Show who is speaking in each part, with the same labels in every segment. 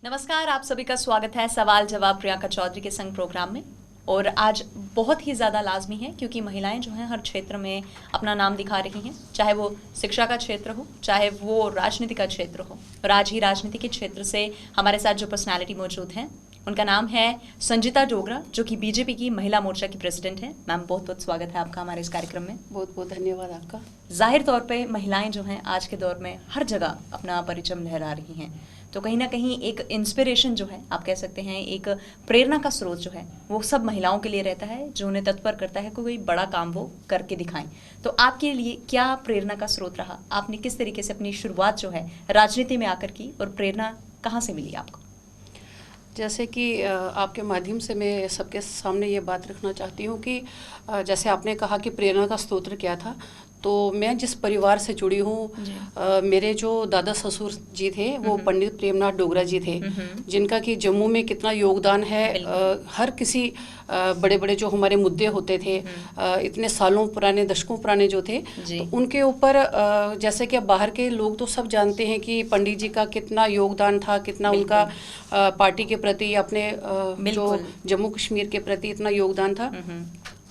Speaker 1: नमस्कार, आप सभी का स्वागत है सवाल जवाब प्रियंका चौधरी के संग प्रोग्राम में। और आज बहुत ही ज़्यादा लाजमी है क्योंकि महिलाएं जो हैं हर क्षेत्र में अपना नाम दिखा रही हैं, चाहे वो शिक्षा का क्षेत्र हो, चाहे वो राजनीति का क्षेत्र हो। और आज ही राजनीति के क्षेत्र से हमारे साथ जो पर्सनालिटी मौजूद हैं उनका नाम है संजीता डोगरा, जो कि बीजेपी की महिला मोर्चा की प्रेसिडेंट हैं। मैम, बहुत बहुत स्वागत है आपका हमारे इस कार्यक्रम में।
Speaker 2: बहुत बहुत धन्यवाद आपका।
Speaker 1: जाहिर तौर पे महिलाएं जो हैं आज के दौर में हर जगह अपना परचम लहरा रही हैं, तो कहीं ना कहीं एक इंस्पिरेशन जो है, आप कह सकते हैं एक प्रेरणा का स्रोत जो है वो सब महिलाओं के लिए रहता है, जो उन्हें तत्पर करता है कोई बड़ा काम वो करके दिखाएं। तो आपके लिए क्या प्रेरणा का स्रोत रहा? आपने किस तरीके से अपनी शुरुआत जो है राजनीति में आकर की, और प्रेरणा कहाँ से मिली आपको?
Speaker 2: जैसे कि आपके माध्यम से मैं सबके सामने ये बात रखना चाहती हूँ कि जैसे आपने कहा कि प्रेरणा का स्रोत क्या था, तो मैं जिस परिवार से जुड़ी हूँ, मेरे जो दादा ससुर जी थे वो पंडित प्रेमनाथ डोगरा जी थे, जिनका कि जम्मू में कितना योगदान है। हर किसी बड़े बड़े जो हमारे मुद्दे होते थे, इतने सालों पुराने, दशकों पुराने जो थे, तो उनके ऊपर जैसे कि अब बाहर के लोग तो सब जानते हैं कि पंडित जी का कितना योगदान था, कितना उनका पार्टी के प्रति, अपने जो जम्मू कश्मीर के प्रति इतना योगदान था।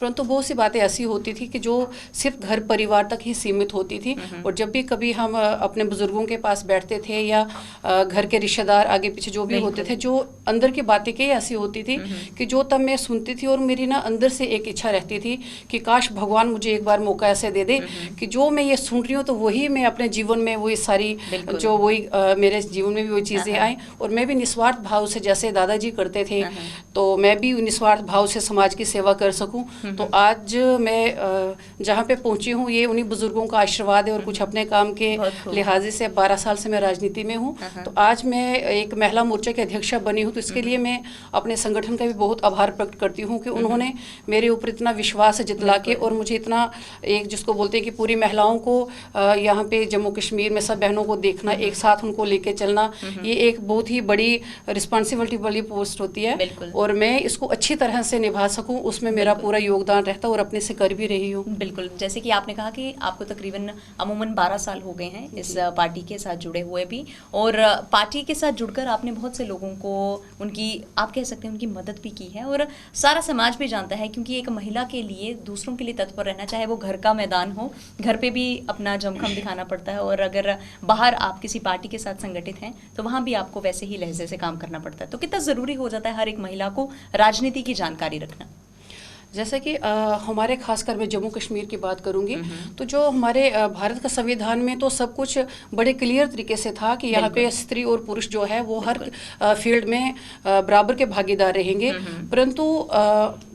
Speaker 2: परंतु बहुत सी बातें ऐसी होती थी कि जो सिर्फ घर परिवार तक ही सीमित होती थी। और जब भी कभी हम अपने बुजुर्गों के पास बैठते थे या घर के रिश्तेदार आगे पीछे जो भी होते थे, जो अंदर की बातें कई ऐसी होती थी कि जो तब मैं सुनती थी और मेरी ना अंदर से एक इच्छा रहती थी कि काश भगवान मुझे एक बार मौका ऐसे दे दे कि जो मैं ये सुन रही हूँ तो वही मैं अपने जीवन में वही सारी जो वही मेरे जीवन में भी वही चीज़ें आएँ, और मैं भी निस्वार्थ भाव से जैसे दादाजी करते थे तो मैं भी निस्वार्थ भाव से समाज की सेवा कर सकूँ। तो आज मैं जहाँ पे पहुँची हूँ ये उन्हीं बुजुर्गों का आशीर्वाद है, और कुछ अपने काम के लिहाजे से 12 साल से मैं राजनीति में हूँ। तो आज मैं एक महिला मोर्चा की अध्यक्षा बनी हूँ, तो इसके लिए मैं अपने संगठन का भी बहुत आभार प्रकट करती हूँ कि उन्होंने मेरे ऊपर इतना विश्वास जितला के और मुझे इतना एक जिसको बोलते हैं कि पूरी महिलाओं को यहाँ पे जम्मू कश्मीर में सब बहनों को देखना, एक साथ उनको लेके चलना, ये एक बहुत ही बड़ी रिस्पॉन्सिबिलिटी वाली पोस्ट होती है, और मैं इसको अच्छी तरह से निभा सकूँ उसमें मेरा पूरा योगदान रहता है, और अपने से कर भी रही हूँ।
Speaker 1: बिल्कुल, जैसे कि आपने कहा कि आपको तकरीबन अमूमन 12 साल हो गए हैं इस पार्टी के साथ जुड़े हुए भी, और पार्टी के साथ जुड़कर आपने बहुत से लोगों को उनकी, आप कह सकते हैं उनकी मदद भी की है, और सारा समाज भी जानता है क्योंकि एक महिला के लिए दूसरों के लिए तत्पर रहना, चाहे वो घर का मैदान हो, घर पे भी अपना जमखम दिखाना पड़ता है, और अगर बाहर आप किसी पार्टी के साथ संगठित हैं तो वहाँ भी आपको वैसे ही लहजे से काम करना पड़ता है। तो कितना ज़रूरी हो जाता है हर एक महिला को राजनीति की जानकारी रखना?
Speaker 2: जैसे कि हमारे खासकर मैं जम्मू कश्मीर की बात करूंगी, तो जो हमारे भारत का संविधान में तो सब कुछ बड़े क्लियर तरीके से था कि यहाँ पे स्त्री और पुरुष जो है वो हर फील्ड में बराबर के भागीदार रहेंगे। परंतु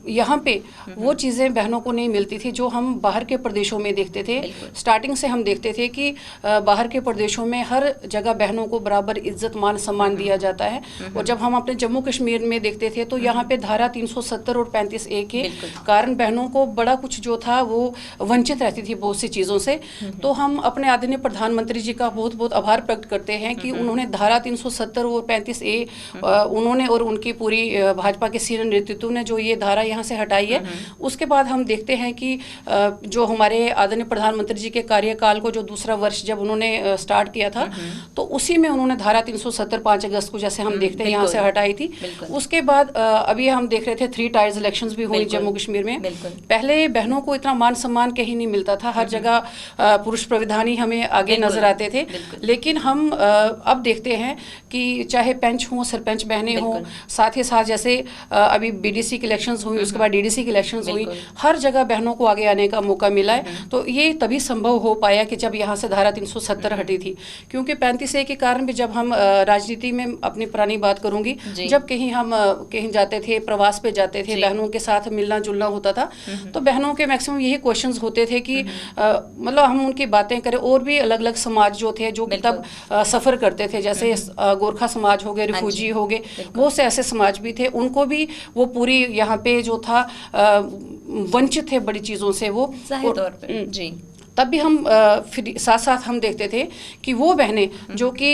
Speaker 2: यहाँ पे वो चीज़ें बहनों को नहीं मिलती थी जो हम बाहर के प्रदेशों में देखते थे। स्टार्टिंग से हम देखते थे कि बाहर के प्रदेशों में हर जगह बहनों को बराबर इज्जत मान सम्मान दिया जाता है, और जब हम अपने जम्मू कश्मीर में देखते थे तो यहाँ पे धारा 370 और 35A के कारण बहनों को बड़ा कुछ जो था वो वंचित रहती थी बहुत सी चीज़ों से। तो हम अपने आदरणीय प्रधानमंत्री जी का बहुत बहुत आभार प्रकट करते हैं कि उन्होंने धारा 370 और 35A उन्होंने और उनकी पूरी भाजपा के सीनियर नेतृत्व ने जो ये धारा यहाँ से हटाई है। उसके बाद हम देखते हैं कि जो हमारे आदरणीय प्रधानमंत्री जी के कार्यकाल को जो दूसरा वर्ष जब उन्होंने स्टार्ट किया था, तो उसी में उन्होंने धारा 370 5 अगस्त को जैसे हम देखते हैं यहाँ से हटाई थी। उसके बाद अभी हम देख रहे थे 3 टायर्स इलेक्शंस भी हुई जम्मू कश्मीर में। पहले बहनों को इतना मान सम्मान कहीं नहीं मिलता था, हर जगह पुरुष प्रविधान ही हमें आगे नजर आते थे। लेकिन हम अब देखते हैं कि चाहे पंच हो, सरपंच बहनें हों, साथ ही साथ जैसे अभी बीडीसी की इलेक्शंस हुई, उसके बाद डीडीसी की इलेक्शंस हुई, हर जगह बहनों को आगे आने का मौका मिला है। तो ये तभी संभव हो पाया कि जब यहाँ से धारा 370 हटी थी, क्योंकि 35A के कारण भी जब हम राजनीति में अपनी पुरानी बात करूंगी, जब कहीं हम कहीं जाते थे, प्रवास पे जाते थे, बहनों के साथ मिलना जुलना होता था, तो बहनों के मैक्सिमम यही क्वेश्चंस होते थे कि मतलब हम उनकी बातें करें। और भी अलग अलग समाज जो थे जो तब सफ़र करते थे, जैसे गोरखा समाज हो गए, रिफ्यूजी हो गए, बहुत से ऐसे समाज भी थे, उनको भी वो पूरी यहाँ पे जो था वंचित थे बड़ी चीज़ों से वो।
Speaker 1: जाहिर तौर पे जी।
Speaker 2: तब भी हम फिर साथ साथ हम देखते थे कि वो बहनें जो कि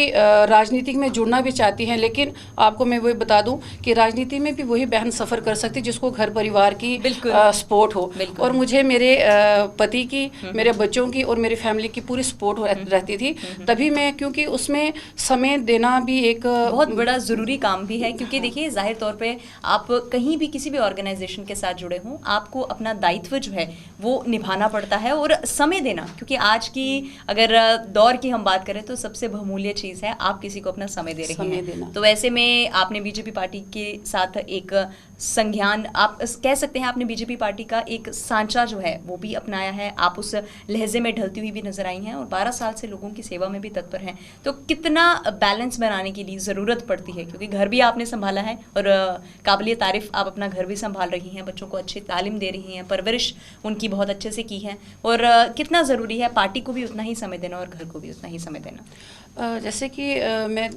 Speaker 2: राजनीति में जुड़ना भी चाहती हैं, लेकिन आपको मैं वही बता दूं कि राजनीति में भी वही बहन सफ़र कर सकती जिसको घर परिवार की सपोर्ट हो। और मुझे मेरे पति की, मेरे बच्चों की और मेरी फैमिली की पूरी सपोर्ट रहती थी, तभी मैं, क्योंकि उसमें समय देना भी एक
Speaker 1: बहुत बड़ा ज़रूरी काम भी है, क्योंकि देखिए जाहिर तौर पे आप कहीं भी किसी भी ऑर्गेनाइजेशन के साथ जुड़े हों, आपको अपना दायित्व जो है वो निभाना पड़ता है और समय देना, क्योंकि आज की अगर दौर की हम बात करें तो सबसे बहुमूल्य चीज़ है आप किसी को अपना समय दे रहे हैं। तो ऐसे में आपने बीजेपी पार्टी के साथ एक संज्ञान, आप कह सकते हैं आपने बीजेपी पार्टी का एक सांचा जो है वो भी अपनाया है, आप उस लहजे में ढलती हुई भी नजर आई हैं और 12 साल से लोगों की सेवा में भी तत्पर हैं। तो कितना बैलेंस बनाने की लिए ज़रूरत पड़ती है, क्योंकि घर भी आपने संभाला है और काबिल तारीफ आप अपना घर भी संभाल रही हैं, बच्चों को अच्छी तालीम दे रही हैं, परवरिश उनकी बहुत अच्छे से की है, और कितना ज़रूरी है पार्टी को भी उतना ही समय देना और घर को भी उतना ही समय देना।
Speaker 2: जैसे कि मैं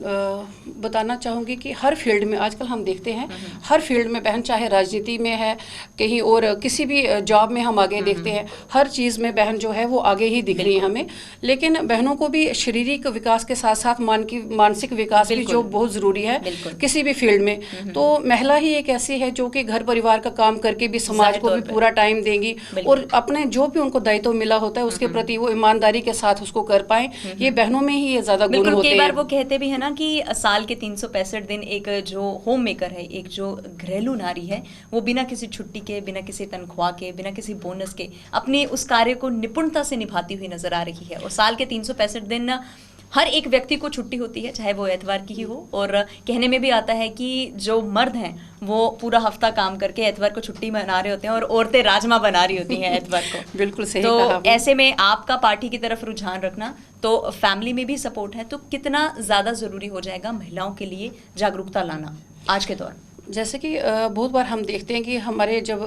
Speaker 2: बताना चाहूँगी कि हर फील्ड में आजकल हम देखते हैं, हर फील्ड में बहन, चाहे राजनीति में है कहीं और किसी भी जॉब में हम आगे देखते हैं, हर चीज़ में बहन जो है वो आगे ही दिख रही है हमें। लेकिन बहनों को भी शारीरिक विकास के साथ साथ मानसिक विकास भी जो बहुत ज़रूरी है किसी भी फील्ड में। तो महिला ही एक ऐसी है जो कि घर परिवार का काम करके भी समाज को भी पूरा टाइम देंगी और अपने जो भी उनको दायित्व मिला होता है उसके प्रति वो ईमानदारी के साथ उसको कर पाएं। ये बहनों में ही ये ज़्यादा गुण होते हैं।
Speaker 1: कई बार वो कहते भी है ना कि साल के 365 दिन एक जो होम मेकर है, एक जो घरेलू नारी है, वो बिना किसी छुट्टी के, बिना किसी तनख्वाह के, बिना किसी बोनस के अपने उस कार्य को निपुणता से निभाती हुई नजर आ रही है। और साल के 365 दिन हर एक व्यक्ति को छुट्टी होती है, चाहे वो एतवार की ही हो। और कहने में भी आता है कि जो मर्द हैं वो पूरा हफ्ता काम करके एतवार को छुट्टी मना रहे होते हैं और औरतें राजमा बना रही होती हैं एतवार को।
Speaker 2: बिल्कुल सही
Speaker 1: तो
Speaker 2: कहा।
Speaker 1: ऐसे में आपका पार्टी की तरफ रुझान रखना, तो फैमिली में भी सपोर्ट है, तो कितना ज़्यादा ज़रूरी हो जाएगा महिलाओं के लिए जागरूकता लाना आज के दौर में।
Speaker 2: जैसे कि बहुत बार हम देखते हैं कि हमारे जब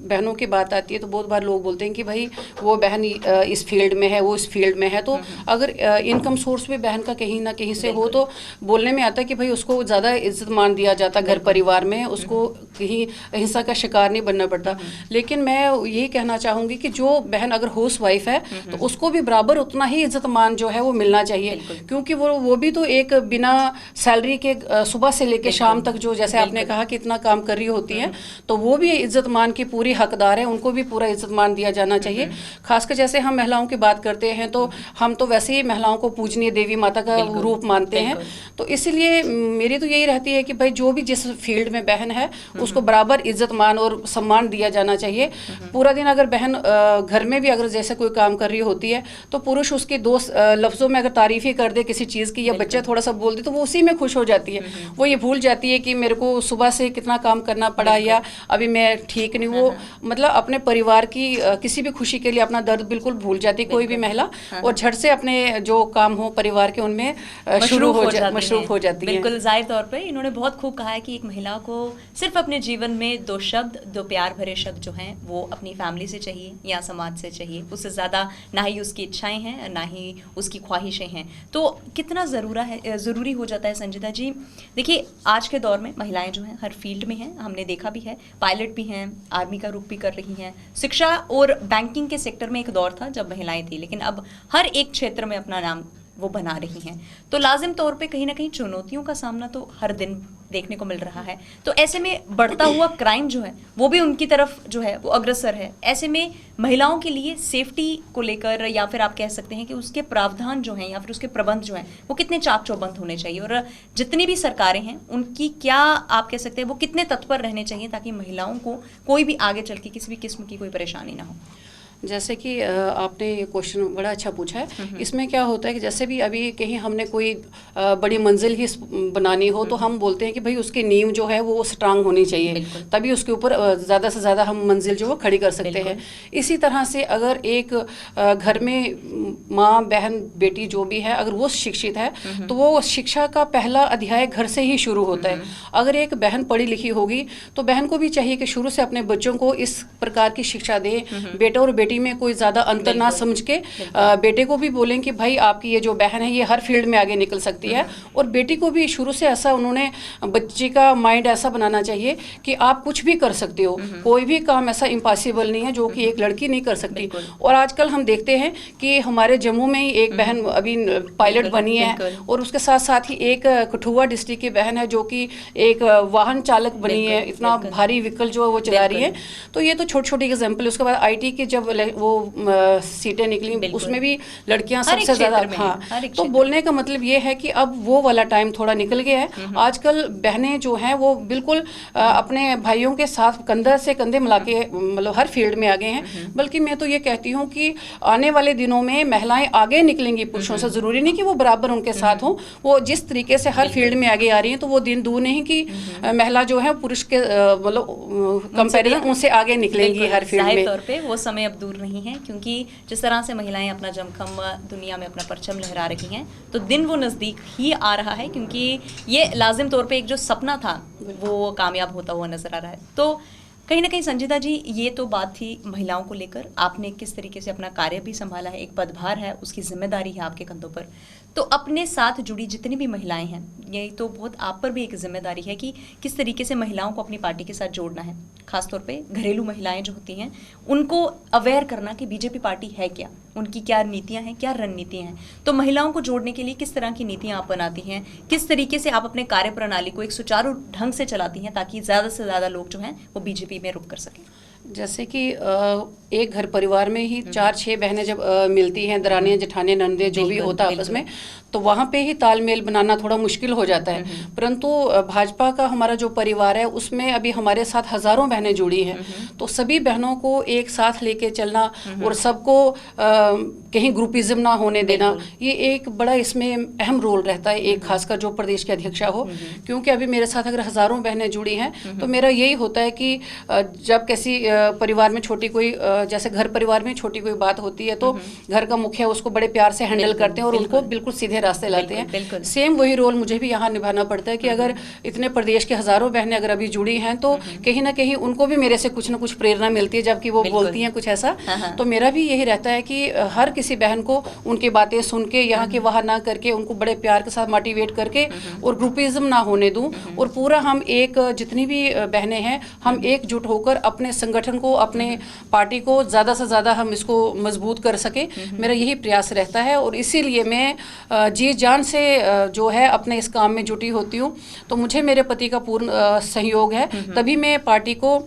Speaker 2: बहनों की बात आती है तो बहुत बार लोग बोलते हैं कि भाई वो बहन इस फील्ड में है, वो इस फील्ड में है। तो अगर इनकम सोर्स भी बहन का कहीं ना कहीं से हो तो बोलने में आता है कि भाई उसको ज़्यादा इज्जत मान दिया जाता घर परिवार में, उसको कहीं हिंसा का शिकार नहीं बनना पड़ता। लेकिन मैं यही कहना चाहूँगी कि जो बहन अगर हाउस वाइफ है तो उसको भी बराबर उतना ही इज्जत मान जो है वो मिलना चाहिए, क्योंकि वो भी तो एक बिना सैलरी के सुबह से लेकर शाम तक जो, जैसे आपने कहा कि इतना काम कर रही होती हैं, तो वो भी इज्जत मान की पूरी हकदार है, उनको भी पूरा इज्जत मान दिया जाना चाहिए। खासकर जैसे हम महिलाओं की बात करते हैं तो हम तो वैसे ही महिलाओं को पूजनीय देवी माता का रूप मानते हैं। तो इसीलिए मेरी तो यही रहती है कि भाई जो भी जिस फील्ड में बहन है उसको बराबर इज्जत मान और सम्मान दिया जाना चाहिए। पूरा दिन अगर बहन घर में भी अगर जैसे कोई काम कर रही होती है तो पुरुष उसके दो लफ्ज़ों में अगर तारीफ ही कर दे किसी चीज़ की या बच्चा थोड़ा सा बोल दे तो वो उसी में खुश हो जाती है। वो ये भूल जाती है कि मेरे को सुबह से कितना काम करना पड़ा या अभी मैं ठीक नहीं। वो मतलब अपने परिवार की किसी भी खुशी के लिए अपना दर्द बिल्कुल भूल जाती है कोई भी महिला, और झट से अपने जो काम हो परिवार के उनमें मशरूफ हो जाती है।
Speaker 1: बिल्कुल जाहिर तौर पे इन्होंने बहुत खूब कहा है कि एक महिला को सिर्फ अपने जीवन में दो शब्द, दो प्यार भरे शब्द जो हैं वो अपनी फैमिली से चाहिए या समाज से चाहिए, उससे ज़्यादा ना ही उसकी इच्छाएं हैं ना ही उसकी ख्वाहिशें हैं। तो कितना ज़रूरी हो जाता है संजिता जी। देखिए आज के दौर में महिलाएं जो हैं हर फील्ड में हैं, हमने देखा भी है, पायलट भी हैं, आर्मी का रुख भी कर रही हैं, शिक्षा और बैंकिंग के सेक्टर में एक दौर था जब महिलाएं थी, लेकिन अब हर एक क्षेत्र में अपना नाम वो बना रही हैं। तो लाजिम तौर पे कहीं ना कहीं चुनौतियों का सामना तो हर दिन देखने को मिल रहा है। तो ऐसे में बढ़ता हुआ क्राइम जो है वो भी उनकी तरफ जो है वो अग्रसर है। ऐसे में महिलाओं के लिए सेफ्टी को लेकर या फिर आप कह सकते हैं कि उसके प्रावधान जो हैं या फिर उसके प्रबंध जो हैं वो कितने चाक चौबंद होने चाहिए, और जितनी भी सरकारें हैं उनकी क्या आप कह सकते हैं वो कितने तत्पर रहने चाहिए ताकि महिलाओं को कोई भी आगे चल के किसी भी किस्म की कोई परेशानी ना हो।
Speaker 2: जैसे कि आपने ये क्वेश्चन बड़ा अच्छा पूछा है। इसमें क्या होता है कि जैसे भी अभी कहीं हमने कोई बड़ी मंजिल ही बनानी हो तो हम बोलते हैं कि भाई उसकी नींव जो है वो स्ट्रांग होनी चाहिए, तभी उसके ऊपर ज़्यादा से ज़्यादा हम मंजिल जो वो खड़ी कर सकते हैं। इसी तरह से अगर एक घर में माँ बहन बेटी जो भी है अगर वो शिक्षित है तो वो शिक्षा का पहला अध्याय घर से ही शुरू होता है। अगर एक बहन पढ़ी लिखी होगी तो बहन को भी चाहिए कि शुरू से अपने बच्चों को इस प्रकार की शिक्षा दे, बेटा और बेटी बेटी में कोई ज़्यादा अंतर ना समझ के बेटे को भी बोलें कि भाई आपकी ये जो बहन है ये हर फील्ड में आगे निकल सकती है, और बेटी को भी शुरू से ऐसा उन्होंने बच्ची का माइंड ऐसा बनाना चाहिए कि आप कुछ भी कर सकते हो, कोई भी काम ऐसा इम्पॉसिबल नहीं है जो कि एक लड़की नहीं कर सकती। और आजकल हम देखते हैं कि हमारे जम्मू में ही एक बहन अभी पायलट बनी है, और उसके साथ साथ ही एक कठुआ डिस्ट्रिक्ट की बहन है जो कि एक वाहन चालक बनी है, इतना भारी व्हीकल जो है वो चला रही है। तो ये तो छोटी छोटी एग्जाम्पल है। उसके बाद IT की जब वो सीटें निकली उसमें भी लड़कियां सबसे ज़्यादा। हाँ, तो बोलने का मतलब ये है कि अब वो वाला टाइम थोड़ा निकल गया है। आजकल बहनें जो हैं वो बिल्कुल अपने भाइयों के साथ कंधा से कंधे मिला के मतलब हर फील्ड में आगे हैं। बल्कि मैं तो ये कहती हूँ कि आने वाले दिनों में महिलाएं आगे निकलेंगी पुरुषों से। ज़रूरी नहीं कि वो बराबर उनके साथ हों, वो जिस तरीके से हर फील्ड में आगे आ रही हैं तो वो दिन दूर नहीं कि महिला जो है पुरुष के मतलब कंपैरिजन उनसे आगे निकलेंगी हर फील्ड में।
Speaker 1: तौर पे वो समय अब दूर नहीं है, क्योंकि जिस तरह से महिलाएं अपना जमखम दुनिया में अपना परचम लहरा रही हैं तो दिन वो नज़दीक ही आ रहा है, क्योंकि ये लाजिम तौर पे एक जो सपना था वो कामयाब होता हुआ नजर आ रहा है। तो कहीं ना कहीं संजीदा जी, ये तो बात थी महिलाओं को लेकर, आपने किस तरीके से अपना कार्य भी संभाला है, एक पदभार है, उसकी जिम्मेदारी है आपके कंधों पर। तो अपने साथ जुड़ी जितनी भी महिलाएं हैं, यही तो बहुत आप पर भी एक जिम्मेदारी है कि किस तरीके से महिलाओं को अपनी पार्टी के साथ जोड़ना है। खासतौर पे घरेलू महिलाएं जो होती हैं उनको अवेयर करना कि बीजेपी पार्टी है क्या, उनकी क्या नीतियां हैं, क्या रणनीतियां हैं। तो महिलाओं को जोड़ने के लिए किस तरह की नीतियां आप बनाती हैं, किस तरीके से आप अपने कार्य प्रणाली को एक सुचारू ढंग से चलाती हैं ताकि ज़्यादा से ज़्यादा लोग जो हैं वो बीजेपी में रुक कर सकें।
Speaker 2: जैसे कि एक घर परिवार में ही 4-6 बहनें जब मिलती हैं, दरानियाँ जेठानियाँ नंदे जो भी होता है आपस में, तो वहाँ पे ही तालमेल बनाना थोड़ा मुश्किल हो जाता है। परंतु भाजपा का हमारा जो परिवार है उसमें अभी हमारे साथ हज़ारों बहनें जुड़ी हैं, तो सभी बहनों को एक साथ लेके चलना और सबको कहीं ग्रुपिज्म ना होने देना, ये एक बड़ा इसमें अहम रोल रहता है, एक खासकर जो प्रदेश के अध्यक्षा हो। क्योंकि अभी मेरे साथ अगर हज़ारों बहनें जुड़ी हैं तो मेरा यही होता है कि जब किसी परिवार में छोटी कोई जैसे घर परिवार में छोटी कोई बात होती है तो घर का मुखिया उसको बड़े प्यार से हैंडल करते हैं और उनको बिल्कुल सीधे रास्ते लाते हैं। सेम वही रोल मुझे भी यहाँ निभाना पड़ता है कि अगर इतने प्रदेश के हज़ारों बहनें अगर अभी जुड़ी हैं तो कहीं ना कहीं उनको भी मेरे से कुछ ना कुछ प्रेरणा मिलती है, जबकि वो बोलती हैं कुछ ऐसा। तो मेरा भी यही रहता है कि हर किसी बहन को उनकी बातें सुन के यहाँ के वहाँ ना करके उनको बड़े प्यार के साथ मोटिवेट करके और ग्रुपिज्म ना होने दूँ, और पूरा हम एक जितनी भी बहनें हैं हम एकजुट होकर अपने संगठन को, अपने पार्टी को ज़्यादा से ज़्यादा हम इसको मजबूत कर सके। मेरा यही प्रयास रहता है और इसीलिए मैं जी जान से जो है अपने इस काम में जुटी होती हूँ। तो मुझे मेरे पति का पूर्ण सहयोग है, तभी मैं पार्टी को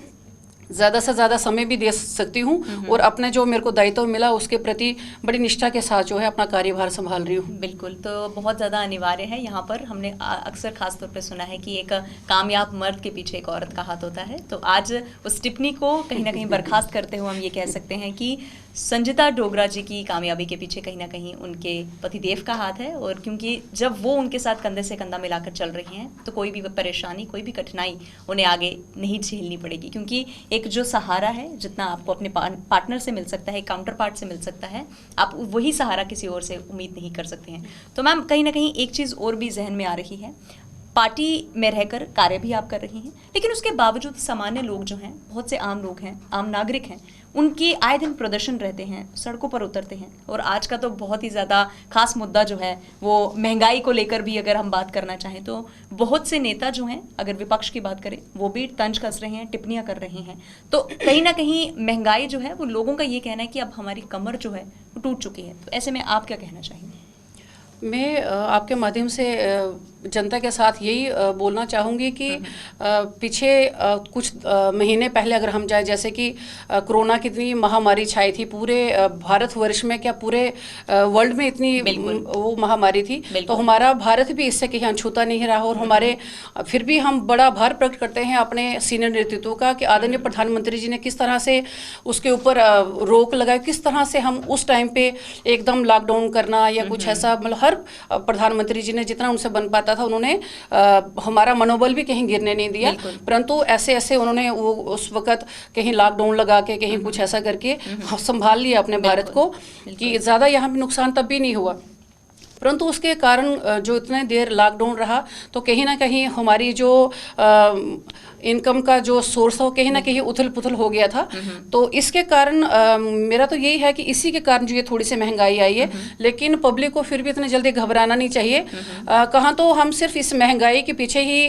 Speaker 2: ज़्यादा से ज़्यादा समय भी दे सकती हूँ और अपने जो मेरे को दायित्व मिला उसके प्रति बड़ी निष्ठा के साथ जो है अपना कार्यभार संभाल रही हूँ।
Speaker 1: बिल्कुल, तो बहुत ज़्यादा अनिवार्य है। यहाँ पर हमने अक्सर खास तौर पे सुना है कि एक कामयाब मर्द के पीछे एक औरत का हाथ होता है, तो आज उस टिप्पणी को कहीं ना कहीं बर्खास्त करते हुए हम ये कह सकते हैं कि संजीता डोगरा जी की कामयाबी के पीछे कहीं ना कहीं उनके पतिदेव का हाथ है। और क्योंकि जब वो उनके साथ कंधे से कंधा मिलाकर चल रही हैं तो कोई भी परेशानी, कोई भी कठिनाई उन्हें आगे नहीं झेलनी पड़ेगी, क्योंकि एक जो सहारा है जितना आपको अपने पार्टनर से मिल सकता है, काउंटर पार्ट से मिल सकता है, आप वही सहारा किसी और से उम्मीद नहीं कर सकते हैं। तो मैम कहीं ना कहीं एक चीज़ और भी जहन में आ रही है, पार्टी में रहकर कार्य भी आप कर रही हैं, लेकिन उसके बावजूद सामान्य लोग जो हैं, बहुत से आम लोग हैं, आम नागरिक हैं, उनकी आए दिन प्रदर्शन रहते हैं, सड़कों पर उतरते हैं। और आज का तो बहुत ही ज़्यादा खास मुद्दा जो है वो महंगाई को लेकर भी अगर हम बात करना चाहें तो बहुत से नेता जो हैं, अगर विपक्ष की बात करें, वो भी तंज कस रहे हैं, टिप्पणियां कर रहे हैं। तो कहीं ना कहीं महंगाई जो है वो लोगों का ये कहना है कि अब हमारी कमर जो है वो टूट चुकी है। तो ऐसे में आप क्या कहना चाहेंगे?
Speaker 2: मैं आपके माध्यम से जनता के साथ यही बोलना चाहूँगी कि पीछे कुछ महीने पहले अगर हम जाए, जैसे कि कोरोना की इतनी महामारी छाई थी पूरे भारतवर्ष में, क्या पूरे वर्ल्ड में इतनी वो महामारी थी, तो हमारा भारत भी इससे कहीं अछूता नहीं रहा। और हमारे फिर भी हम बड़ा आभार प्रकट करते हैं अपने सीनियर नेतृत्व का कि आदरणीय प्रधानमंत्री जी ने किस तरह से उसके ऊपर रोक लगाई, किस तरह से हम उस टाइम पे एकदम लॉकडाउन करना या कुछ ऐसा, मतलब हर प्रधानमंत्री जी ने जितना उनसे बन पाता था उन्होंने हमारा मनोबल भी कहीं गिरने नहीं दिया। परंतु ऐसे ऐसे उन्होंने वो उस वक्त कहीं लॉकडाउन लगा के कहीं कुछ ऐसा करके संभाल लिया अपने भारत को कि ज़्यादा यहाँ भी नुकसान तब भी नहीं हुआ। परंतु उसके कारण जो इतने देर लॉकडाउन रहा तो कहीं ना कहीं हमारी जो इनकम का जो सोर्स हो कहीं ना कहीं उथल पुथल हो गया था। तो इसके कारण मेरा तो यही है कि इसी के कारण जो ये थोड़ी सी महंगाई आई है, लेकिन पब्लिक को फिर भी इतने जल्दी घबराना नहीं चाहिए। कहाँ तो हम सिर्फ इस महंगाई के पीछे ही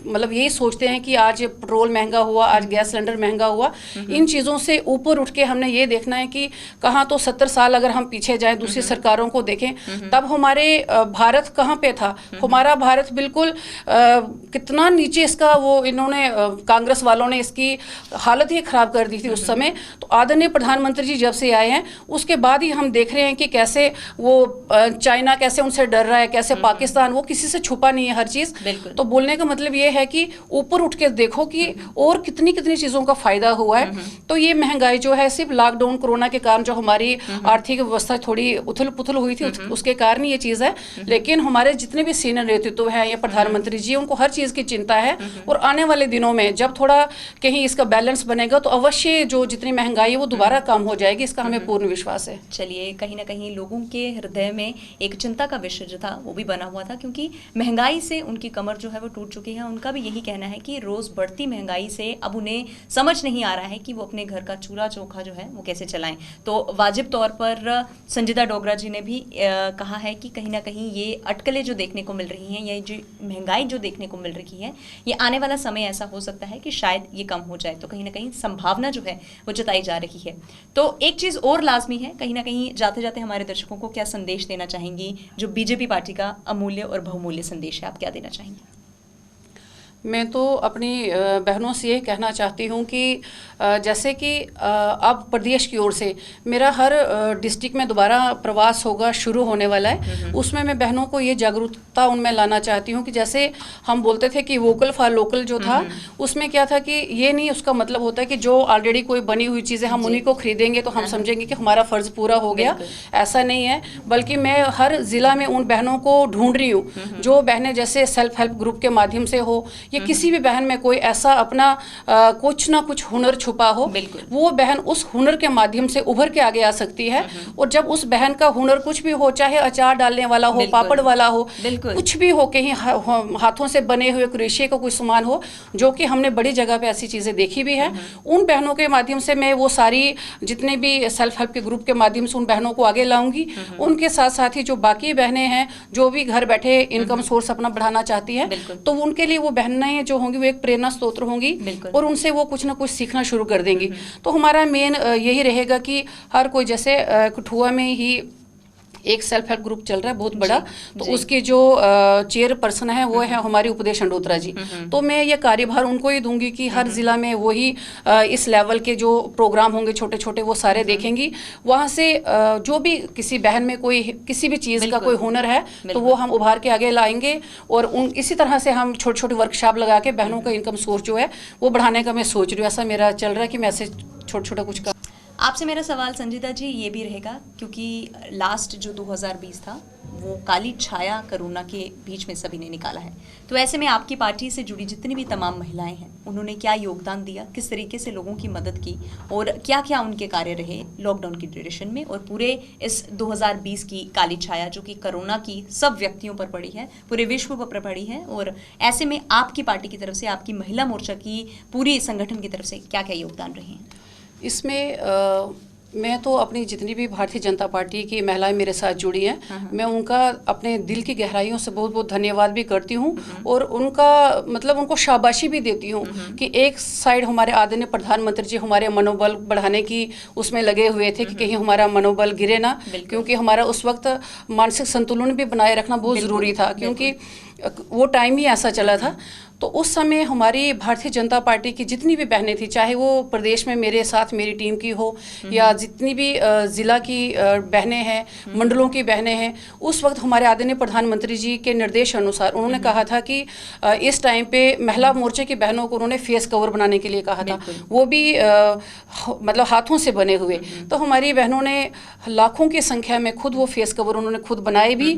Speaker 2: मतलब यही सोचते हैं कि आज पेट्रोल महंगा हुआ, आज गैस सिलेंडर महंगा हुआ। इन चीज़ों से ऊपर उठ के हमने ये देखना है कि कहाँ तो 70 साल अगर हम पीछे जाएं दूसरी सरकारों को देखें, तब हमारे भारत कहाँ पे था। हमारा भारत बिल्कुल कितना नीचे इसका वो इन्होंने कांग्रेस वालों ने इसकी हालत ही खराब कर दी थी उस समय। तो आदरणीय प्रधानमंत्री जी जब से आए हैं उसके बाद ही हम देख रहे हैं कि कैसे वो चाइना कैसे उनसे डर रहा है, कैसे पाकिस्तान, वो किसी से छुपा नहीं है हर चीज़। तो बोलने का मतलब ये है कि ऊपर उठ के देखो कि और कितनी कितनी चीज़ों का फायदा हुआ है। तो ये महंगाई जो है सिर्फ लॉकडाउन कोरोना के कारण जो हमारी आर्थिक व्यवस्था थोड़ी उथल पुथल हुई थी उसके कारण ये चीज़ है। लेकिन हमारे जितने भी सीनियर नेतृत्व है या प्रधानमंत्री जी, उनको हर चीज़ की चिंता है और आने वाले दिनों में जब थोड़ा कहीं इसका बैलेंस बनेगा तो अवश्य जो जितनी महंगाई है वो दोबारा कम हो जाएगी, इसका हमें पूर्ण विश्वास है।
Speaker 1: चलिए, कहीं ना कहीं लोगों के हृदय में एक चिंता का विषय जो था वो भी बना हुआ था, क्योंकि महंगाई से उनकी कमर जो है वो टूट चुकी है। उनका भी यही कहना है कि रोज़ बढ़ती महंगाई से अब उन्हें समझ नहीं आ रहा है कि वो अपने घर का चूल्हा चौखा जो है वो कैसे चलाएं। तो वाजिब तौर पर संजीदा डोगरा जी ने भी कहा है कि कहीं ना कहीं ये अटकलें जो देखने को मिल रही हैं, ये जो महंगाई जो देखने को मिल रही है, ये आने वाला समय ऐसा हो सकता है कि शायद ये कम हो जाए। तो कहीं ना कहीं संभावना जो है वो जताई जा रही है। तो एक चीज़ और लाजमी है, कहीं ना कहीं जाते जाते हमारे दर्शकों को क्या संदेश देना चाहेंगी, जो बीजेपी पार्टी का अमूल्य और बहुमूल्य संदेश है, आप क्या देना चाहेंगी?
Speaker 2: मैं तो अपनी बहनों से ये कहना चाहती हूँ कि जैसे कि अब प्रदेश की ओर से मेरा हर डिस्ट्रिक्ट में दोबारा प्रवास होगा, शुरू होने वाला है। उसमें मैं बहनों को ये जागरूकता उनमें लाना चाहती हूँ कि जैसे हम बोलते थे कि वोकल फॉर लोकल जो था, उसमें क्या था कि ये नहीं उसका मतलब होता है कि जो ऑलरेडी कोई बनी हुई चीज़ें हम उन्हीं को खरीदेंगे तो हम समझेंगे कि हमारा फ़र्ज़ पूरा हो गया। ऐसा नहीं है, बल्कि मैं हर ज़िला में उन बहनों को ढूंढ रही हूँ जो बहनें जैसे सेल्फ हेल्प ग्रुप के माध्यम से हो या किसी भी बहन में कोई ऐसा अपना कुछ ना कुछ हुनर छुपा हो, वो बहन उस हुनर के माध्यम से उभर के आगे आ सकती है। और जब उस बहन का हुनर कुछ भी हो, चाहे अचार डालने वाला हो, पापड़ वाला हो, कुछ भी हो, कहीं हाथों से बने हुए क्रोशिया का कोई सामान हो, जो कि हमने बड़ी जगह पे ऐसी चीज़ें देखी भी है, उन बहनों के माध्यम से मैं वो सारी जितने भी सेल्फ हेल्प के ग्रुप के माध्यम से उन बहनों को आगे लाऊंगी। उनके साथ साथ ही जो बाकी बहनें हैं जो भी घर बैठे इनकम सोर्स अपना बढ़ाना चाहती हैं, तो उनके लिए वो बहनें जो होंगी वो एक प्रेरणा स्रोत होंगी और उनसे वो कुछ ना कुछ सीखना शुरू कर देंगी। तो हमारा मेन यही रहेगा कि हर कोई, जैसे कठुआ में ही एक सेल्फ हेल्प ग्रुप चल रहा है बहुत बड़ा, तो उसके जो चेयर पर्सन है वो है हमारी उपदेश अंडोत्रा जी। तो मैं ये कार्यभार उनको ही दूंगी कि हर जिला में वही इस लेवल के जो प्रोग्राम होंगे छोटे छोटे वो सारे देखेंगी। वहाँ से जो भी किसी बहन में कोई किसी भी चीज़ का कोई हुनर है तो वो हम उभार के आगे लाएंगे और इसी तरह से हम छोटे छोटे वर्कशॉप लगा के बहनों का इनकम सोर्स जो है वो बढ़ाने का मैं सोच रही हूँ। ऐसा मेरा चल रहा है कि मैं ऐसे छोटा छोटा कुछ कर।
Speaker 1: आपसे मेरा सवाल संजीदा जी ये भी रहेगा, क्योंकि लास्ट जो 2020 था वो काली छाया कोरोना के बीच में सभी ने निकाला है, तो ऐसे में आपकी पार्टी से जुड़ी जितनी भी तमाम महिलाएं हैं उन्होंने क्या योगदान दिया, किस तरीके से लोगों की मदद की और क्या क्या उनके कार्य रहे लॉकडाउन की ड्यूरेशन में और पूरे इस 2020 की काली छाया जो कि कोरोना की सब व्यक्तियों पर पड़ी है, पूरे विश्व पर पड़ी है, और ऐसे में आपकी पार्टी की तरफ से, आपकी महिला मोर्चा की पूरी संगठन की तरफ से क्या क्या योगदान रहे हैं?
Speaker 2: इसमें मैं तो अपनी जितनी भी भारतीय जनता पार्टी की महिलाएं मेरे साथ जुड़ी हैं, मैं उनका अपने दिल की गहराइयों से बहुत बहुत धन्यवाद भी करती हूं और उनका मतलब उनको शाबाशी भी देती हूं कि एक साइड हमारे आदरणीय प्रधानमंत्री जी हमारे मनोबल बढ़ाने की उसमें लगे हुए थे कि कहीं हमारा मनोबल गिरे ना, क्योंकि हमारा उस वक्त मानसिक संतुलन भी बनाए रखना बहुत ज़रूरी था, क्योंकि वो टाइम ही ऐसा चला था। तो उस समय हमारी भारतीय जनता पार्टी की जितनी भी बहनें थी, चाहे वो प्रदेश में मेरे साथ मेरी टीम की हो या जितनी भी ज़िला की बहनें हैं, मंडलों की बहनें हैं, उस वक्त हमारे आदरणीय प्रधानमंत्री जी के निर्देश अनुसार उन्होंने कहा था कि इस टाइम पे महिला मोर्चे की बहनों को उन्होंने फेस कवर बनाने के लिए कहा था, वो भी मतलब हाथों से बने हुए। तो हमारी बहनों ने लाखों की संख्या में खुद वो फेस कवर उन्होंने खुद बनाए भी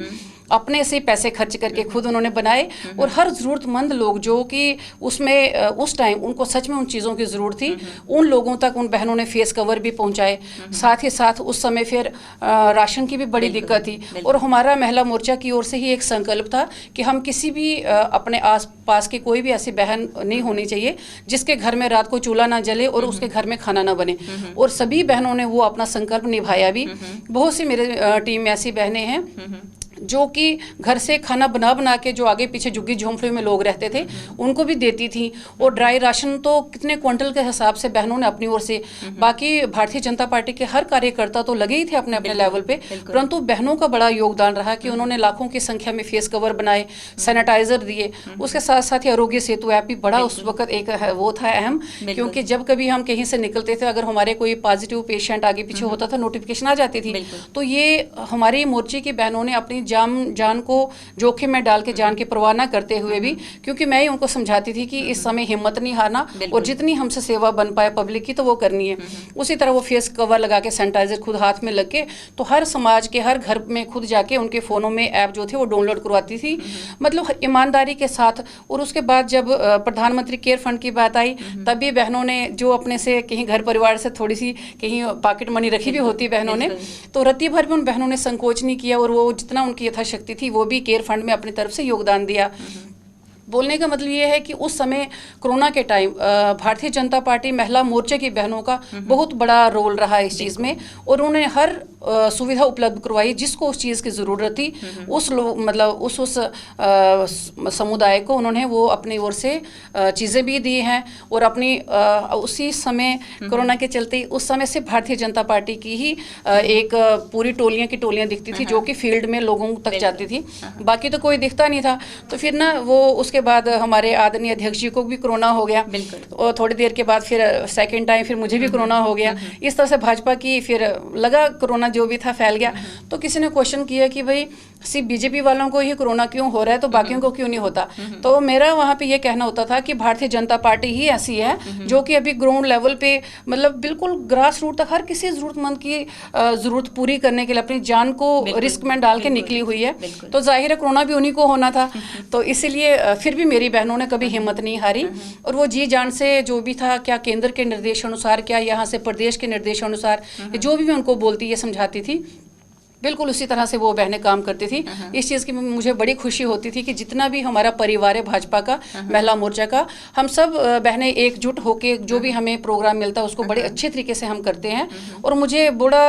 Speaker 2: अपने से पैसे खर्च करके खुद उन्होंने बनाए, और हर ज़रूरतमंद लोग जो कि उसमें उस टाइम उनको सच में उन चीज़ों की ज़रूरत थी, उन लोगों तक उन बहनों ने फेस कवर भी पहुंचाए। साथ ही साथ उस समय फिर राशन की भी बड़ी दिक्कत थी, और हमारा महिला मोर्चा की ओर से ही एक संकल्प था कि हम किसी भी अपने आस पास की कोई भी ऐसी बहन नहीं होनी चाहिए जिसके घर में रात को चूल्हा ना जले और उसके घर में खाना ना बने, और सभी बहनों ने वो अपना संकल्प निभाया भी। बहुत सी मेरे टीम में ऐसी बहनें हैं जो कि घर से खाना बना बना के, जो आगे पीछे झुग्गी झोंपड़ियों में लोग रहते थे, उनको भी देती थी, और ड्राई राशन तो कितने क्विंटल के हिसाब से बहनों ने अपनी ओर से। बाकी भारतीय जनता पार्टी के हर कार्यकर्ता तो लगे ही थे अपने अपने लेवल पे, परंतु बहनों का बड़ा योगदान रहा कि उन्होंने लाखों की संख्या में फेस कवर बनाए, सैनिटाइजर दिए। उसके साथ साथ ही आरोग्य सेतु ऐप भी बड़ा उस वक्त एक वो था अहम, क्योंकि जब कभी हम कहीं से निकलते थे, अगर हमारे कोई पॉजिटिव पेशेंट आगे पीछे होता था, नोटिफिकेशन आ जाती थी। तो ये हमारे मोर्चे की बहनों ने अपनी जान को जोखिम में डाल के, जान की परवाह न करते हुए भी, क्योंकि मैं ही उनको समझाती थी कि इस समय हिम्मत नहीं हारना, और जितनी हमसे सेवा बन पाए पब्लिक की तो वो करनी है। उसी तरह वो फेस कवर लगा के, सैनिटाइजर खुद हाथ में लग के, तो हर समाज के हर घर में खुद जाके उनके फ़ोनों में ऐप जो थे वो डाउनलोड करवाती थी, मतलब ईमानदारी के साथ। और उसके बाद जब प्रधानमंत्री केयर फंड की बात आई, तब भी बहनों ने जो अपने से कहीं घर परिवार से थोड़ी सी कहीं पॉकेट मनी रखी भी होती बहनों ने, तो रत्ती भर भी उन बहनों ने संकोच नहीं किया, और वो जितना उनकी यथाशक्ति थी वो भी केयर फंड में अपनी तरफ से योगदान दिया। बोलने का मतलब ये है कि उस समय कोरोना के टाइम भारतीय जनता पार्टी महिला मोर्चे की बहनों का बहुत बड़ा रोल रहा है इस चीज़ में, और उन्होंने हर सुविधा उपलब्ध करवाई जिसको उस चीज़ की ज़रूरत थी। उस मतलब उस समुदाय को उन्होंने वो अपनी ओर से चीज़ें भी दी हैं, और अपनी उसी समय कोरोना के चलते उस समय से भारतीय जनता पार्टी की ही एक पूरी टोलियाँ की टोलियाँ दिखती थी जो कि फील्ड में लोगों तक जाती थी, बाकी तो कोई दिखता नहीं था। तो फिर ना वो उसके बाद हमारे आदरणीय अध्यक्ष जी को भी कोरोना हो गया, और थोड़ी देर के बाद फिर सेकेंड टाइम फिर मुझे भी कोरोना हो गया। इस तरह से भाजपा की फिर लगा कोरोना जो भी था फैल गया। तो किसी ने क्वेश्चन किया कि भाई सिर्फ बीजेपी वालों को ही कोरोना क्यों हो रहा है, तो बाकियों को क्यों नहीं होता। तो मेरा वहाँ पे ये कहना होता था कि भारतीय जनता पार्टी ही ऐसी है जो कि अभी ग्राउंड लेवल पे, मतलब बिल्कुल ग्रास रूट तक हर किसी ज़रूरतमंद की ज़रूरत पूरी करने के लिए अपनी जान को रिस्क में डाल के निकली हुई है। तो जाहिर है कोरोना भी उन्हीं को होना था, तो इसीलिए फिर भी मेरी बहनों ने कभी हिम्मत नहीं हारी, और वो जी जान से जो भी था, क्या केंद्र के निर्देशानुसार, क्या यहाँ से प्रदेश के निर्देशानुसार, जो भी मैं उनको बोलती ये समझाती थी, बिल्कुल उसी तरह से वो बहनें काम करती थी। इस चीज़ की मुझे बड़ी खुशी होती थी कि जितना भी हमारा परिवार है भाजपा का, महिला मोर्चा का, हम सब बहनें एकजुट होकर जो भी हमें प्रोग्राम मिलता है उसको बड़े अच्छे तरीके से हम करते हैं। और मुझे बड़ा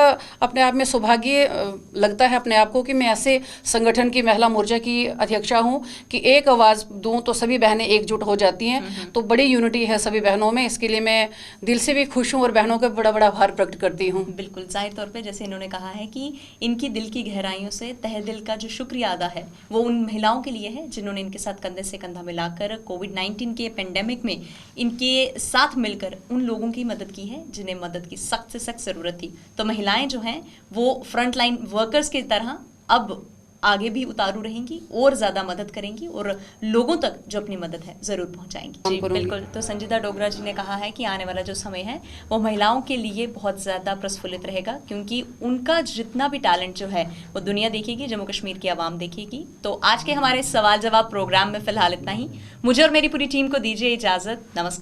Speaker 2: अपने आप में सौभाग्य लगता है अपने आप को कि मैं ऐसे संगठन की, महिला मोर्चा की अध्यक्षा हूँ कि एक आवाज़ दूँ तो सभी बहनें एकजुट हो जाती हैं। तो बड़ी यूनिटी है सभी बहनों में, इसके लिए मैं दिल से भी खुश हूँ और बहनों का बड़ा बड़ा आभार प्रकट करती हूँ।
Speaker 1: बिल्कुल, जाहिर तौर पे जैसे इन्होंने कहा है कि इनकी दिल की गहराइयों से तहे दिल का जो शुक्रिया अदा है वो उन महिलाओं के लिए है जिन्होंने इनके साथ कंधे से कंधा मिलाकर कोविड-19 के पेंडेमिक में इनके साथ मिलकर उन लोगों की मदद की है जिन्हें मदद की सख्त से सख्त ज़रूरत थी। तो महिलाएं जो हैं वो फ्रंट लाइन वर्कर्स की तरह अब आगे भी उतारू रहेंगी और ज़्यादा मदद करेंगी और लोगों तक जो अपनी मदद है ज़रूर पहुंचाएंगी। जी बिल्कुल। तो संजीदा डोगरा जी ने कहा है कि आने वाला जो समय है वो महिलाओं के लिए बहुत ज़्यादा प्रस्फुल्लित रहेगा, क्योंकि उनका जितना भी टैलेंट जो है वो दुनिया देखेगी, जम्मू कश्मीर की आवाम देखेगी। तो आज के हमारे सवाल जवाब प्रोग्राम में फ़िलहाल इतना ही। मुझे और मेरी पूरी टीम को दीजिए इजाज़त। नमस्कार।